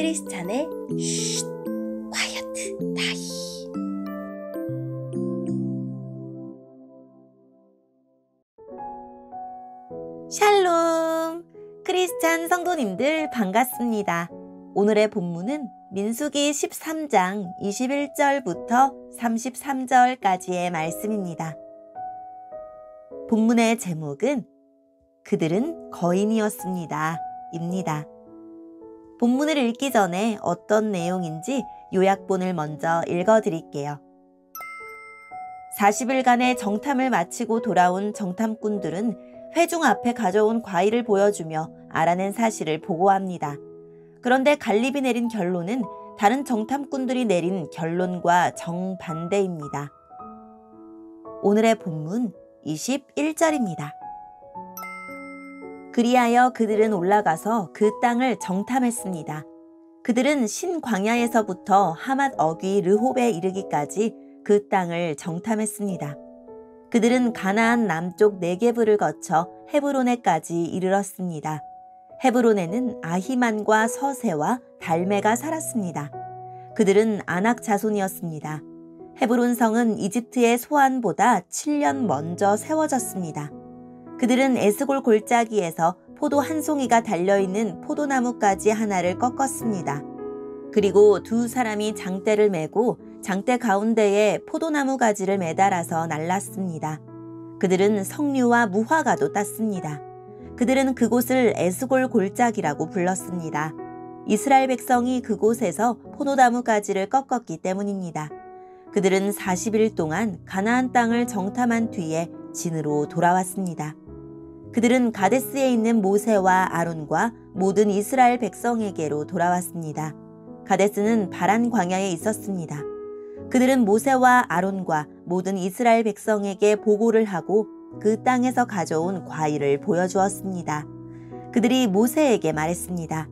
크리스찬의 쉿, 콰이어트 타임. 샬롬! 크리스찬 성도님들 반갑습니다. 오늘의 본문은 민수기 13장 21절부터 33절까지의 말씀입니다. 본문의 제목은 그들은 거인이었습니다. 입니다. 본문을 읽기 전에 어떤 내용인지 요약본을 먼저 읽어드릴게요. 40일간의 정탐을 마치고 돌아온 정탐꾼들은 회중 앞에 가져온 과일을 보여주며 알아낸 사실을 보고합니다. 그런데 갈렙이 내린 결론은 다른 정탐꾼들이 내린 결론과 정반대입니다. 오늘의 본문 21절입니다. 그리하여 그들은 올라가서 그 땅을 정탐했습니다. 그들은 신광야에서부터 하맛 어귀 르홉에 이르기까지 그 땅을 정탐했습니다. 그들은 가나안 남쪽 네게브를 거쳐 헤브론에까지 이르렀습니다. 헤브론에는 아히만과 서세와 달메가 살았습니다. 그들은 아낙 자손이었습니다. 헤브론 성은 이집트의 소안보다 7년 먼저 세워졌습니다. 그들은 에스골 골짜기에서 포도 한 송이가 달려있는 포도나무가지 하나를 꺾었습니다. 그리고 두 사람이 장대를 메고 장대 가운데에 포도나무 가지를 매달아서 날랐습니다. 그들은 석류와 무화과도 땄습니다. 그들은 그곳을 에스골 골짜기라고 불렀습니다. 이스라엘 백성이 그곳에서 포도나무 가지를 꺾었기 때문입니다. 그들은 40일 동안 가나안 땅을 정탐한 뒤에 진으로 돌아왔습니다. 그들은 가데스에 있는 모세와 아론과 모든 이스라엘 백성에게로 돌아왔습니다. 가데스는 바란 광야에 있었습니다. 그들은 모세와 아론과 모든 이스라엘 백성에게 보고를 하고 그 땅에서 가져온 과일을 보여주었습니다. 그들이 모세에게 말했습니다.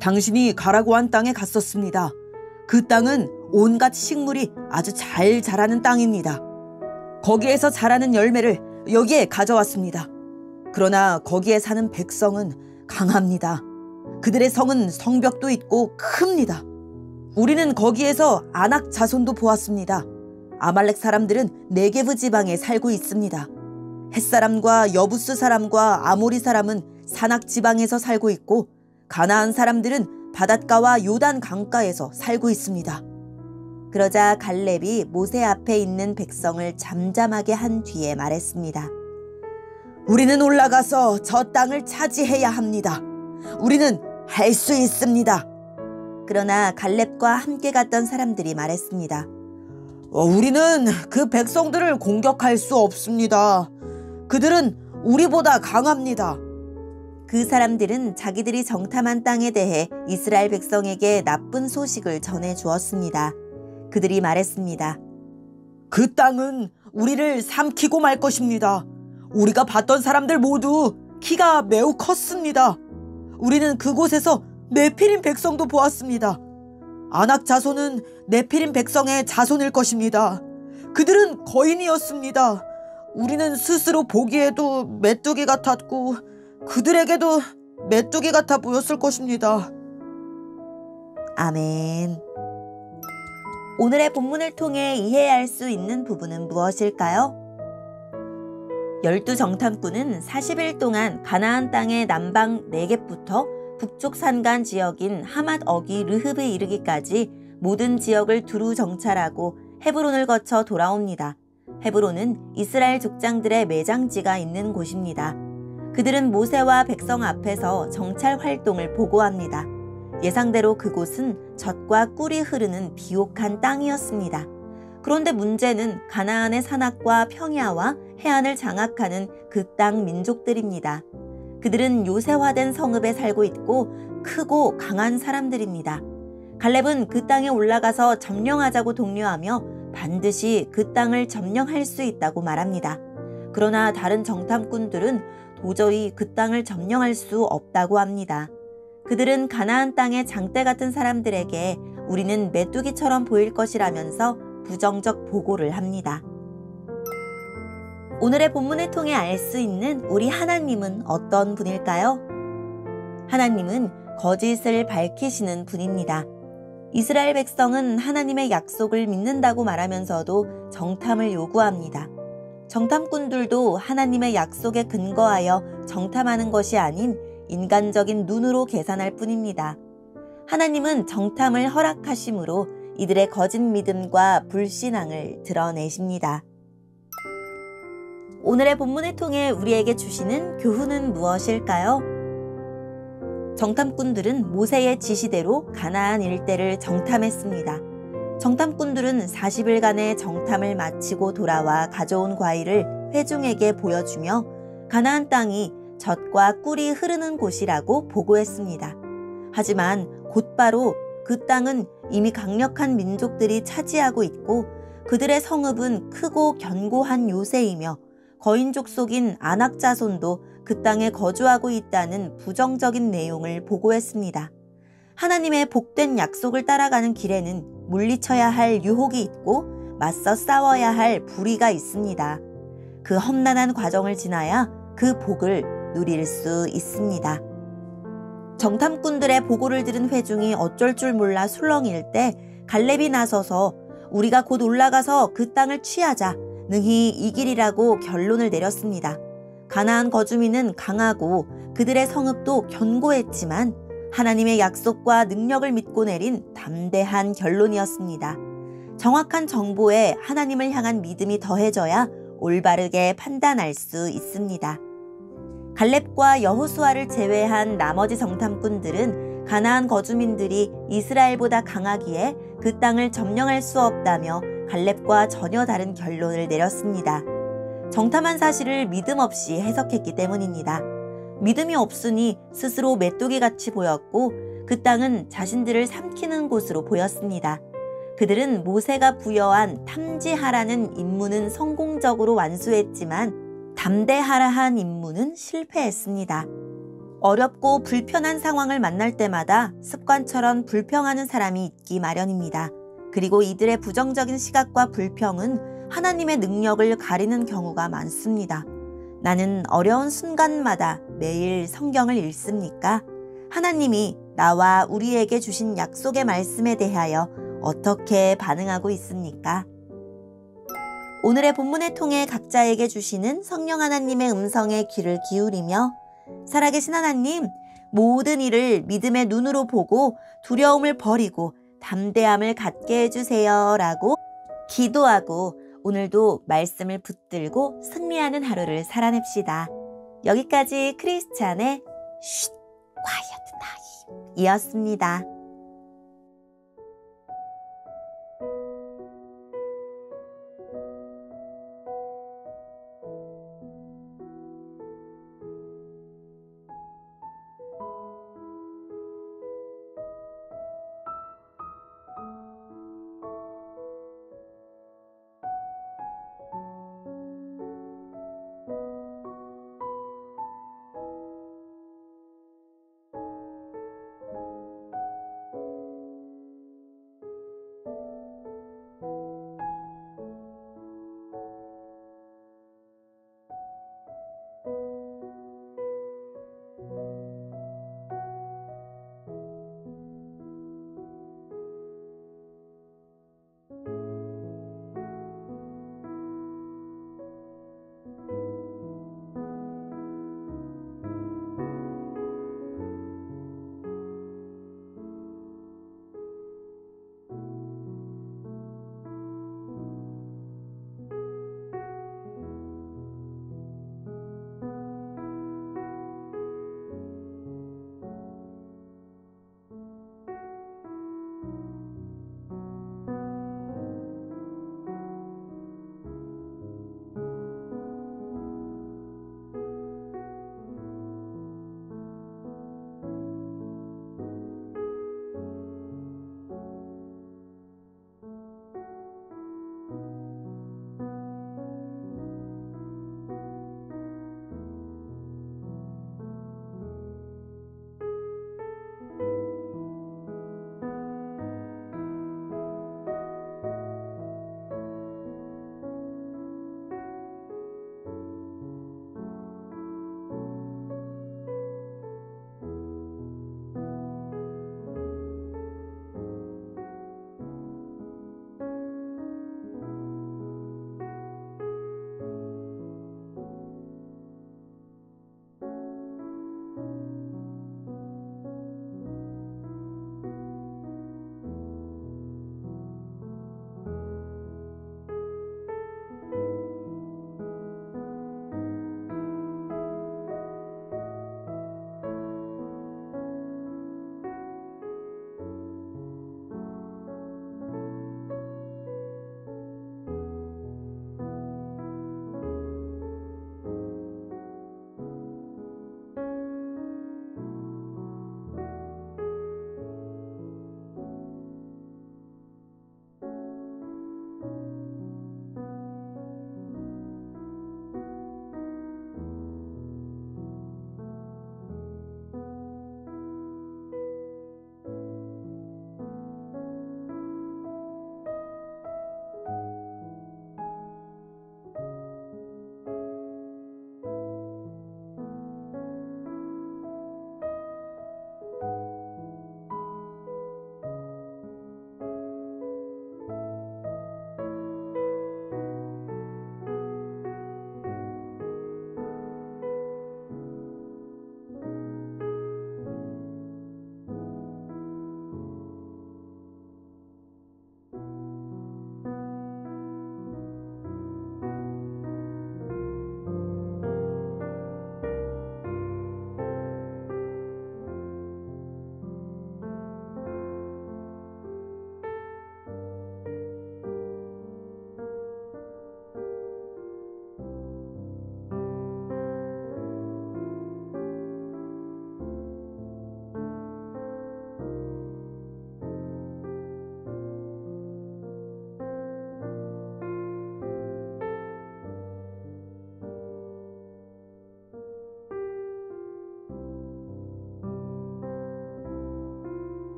당신이 가라고 한 땅에 갔었습니다. 그 땅은 온갖 식물이 아주 잘 자라는 땅입니다. 거기에서 자라는 열매를 여기에 가져왔습니다. 그러나 거기에 사는 백성은 강합니다. 그들의 성은 성벽도 있고 큽니다. 우리는 거기에서 아낙 자손도 보았습니다. 아말렉 사람들은 네게브 지방에 살고 있습니다. 햇사람과 여부스 사람과 아모리 사람은 산악 지방에서 살고 있고 가나안 사람들은 바닷가와 요단 강가에서 살고 있습니다. 그러자 갈렙이 모세 앞에 있는 백성을 잠잠하게 한 뒤에 말했습니다. 우리는 올라가서 저 땅을 차지해야 합니다. 우리는 할 수 있습니다. 그러나 갈렙과 함께 갔던 사람들이 말했습니다. 우리는 그 백성들을 공격할 수 없습니다. 그들은 우리보다 강합니다. 그 사람들은 자기들이 정탐한 땅에 대해 이스라엘 백성에게 나쁜 소식을 전해 주었습니다. 그들이 말했습니다. 그 땅은 우리를 삼키고 말 것입니다. 우리가 봤던 사람들 모두 키가 매우 컸습니다. 우리는 그곳에서 네피림 백성도 보았습니다. 아낙 자손은 네피림 백성의 자손일 것입니다. 그들은 거인이었습니다. 우리는 스스로 보기에도 메뚜기 같았고 그들에게도 메뚜기 같아 보였을 것입니다. 아멘. 오늘의 본문을 통해 이해할 수 있는 부분은 무엇일까요? 12 정탐꾼은 40일 동안 가나안 땅의 남방 네겝부터 북쪽 산간 지역인 하맛 어귀 르흡에 이르기까지 모든 지역을 두루 정찰하고 헤브론을 거쳐 돌아옵니다. 헤브론은 이스라엘 족장들의 매장지가 있는 곳입니다. 그들은 모세와 백성 앞에서 정찰 활동을 보고합니다. 예상대로 그곳은 젖과 꿀이 흐르는 비옥한 땅이었습니다. 그런데 문제는 가나안의 산악과 평야와 해안을 장악하는 그 땅 민족들입니다. 그들은 요새화된 성읍에 살고 있고 크고 강한 사람들입니다. 갈렙은 그 땅에 올라가서 점령하자고 독려하며 반드시 그 땅을 점령할 수 있다고 말합니다. 그러나 다른 정탐꾼들은 도저히 그 땅을 점령할 수 없다고 합니다. 그들은 가나안 땅의 장대 같은 사람들에게 우리는 메뚜기처럼 보일 것이라면서 부정적 보고를 합니다. 오늘의 본문을 통해 알 수 있는 우리 하나님은 어떤 분일까요? 하나님은 거짓을 밝히시는 분입니다. 이스라엘 백성은 하나님의 약속을 믿는다고 말하면서도 정탐을 요구합니다. 정탐꾼들도 하나님의 약속에 근거하여 정탐하는 것이 아닌 인간적인 눈으로 계산할 뿐입니다. 하나님은 정탐을 허락하심으로 이들의 거짓 믿음과 불신앙을 드러내십니다. 오늘의 본문을 통해 우리에게 주시는 교훈은 무엇일까요? 정탐꾼들은 모세의 지시대로 가나안 일대를 정탐했습니다. 정탐꾼들은 40일간의 정탐을 마치고 돌아와 가져온 과일을 회중에게 보여주며 가나안 땅이 젖과 꿀이 흐르는 곳이라고 보고했습니다. 하지만 곧바로 그 땅은 이미 강력한 민족들이 차지하고 있고 그들의 성읍은 크고 견고한 요새이며 거인족 속인 아낙 자손도 그 땅에 거주하고 있다는 부정적인 내용을 보고했습니다. 하나님의 복된 약속을 따라가는 길에는 물리쳐야 할 유혹이 있고 맞서 싸워야 할 불의가 있습니다. 그 험난한 과정을 지나야 그 복을 누릴 수 있습니다. 정탐꾼들의 보고를 들은 회중이 어쩔 줄 몰라 술렁일 때 갈렙이 나서서 우리가 곧 올라가서 그 땅을 취하자 능히 이기리라고 결론을 내렸습니다. 가나안 거주민은 강하고 그들의 성읍도 견고했지만 하나님의 약속과 능력을 믿고 내린 담대한 결론이었습니다. 정확한 정보에 하나님을 향한 믿음이 더해져야 올바르게 판단할 수 있습니다. 갈렙과 여호수아를 제외한 나머지 정탐꾼들은 가나안 거주민들이 이스라엘보다 강하기에 그 땅을 점령할 수 없다며 갈렙과 전혀 다른 결론을 내렸습니다. 정탐한 사실을 믿음 없이 해석했기 때문입니다. 믿음이 없으니 스스로 메뚜기같이 보였고 그 땅은 자신들을 삼키는 곳으로 보였습니다. 그들은 모세가 부여한 탐지하라는 임무는 성공적으로 완수했지만 담대하라 한 임무는 실패했습니다. 어렵고 불편한 상황을 만날 때마다 습관처럼 불평하는 사람이 있기 마련입니다. 그리고 이들의 부정적인 시각과 불평은 하나님의 능력을 가리는 경우가 많습니다. 나는 어려운 순간마다 매일 성경을 읽습니까? 하나님이 나와 우리에게 주신 약속의 말씀에 대하여 어떻게 반응하고 있습니까? 오늘의 본문을 통해 각자에게 주시는 성령 하나님의 음성에 귀를 기울이며 살아계신 하나님, 모든 일을 믿음의 눈으로 보고 두려움을 버리고 담대함을 갖게 해주세요 라고 기도하고 오늘도 말씀을 붙들고 승리하는 하루를 살아냅시다. 여기까지 크리스찬의 쉿, quiet time 이었습니다.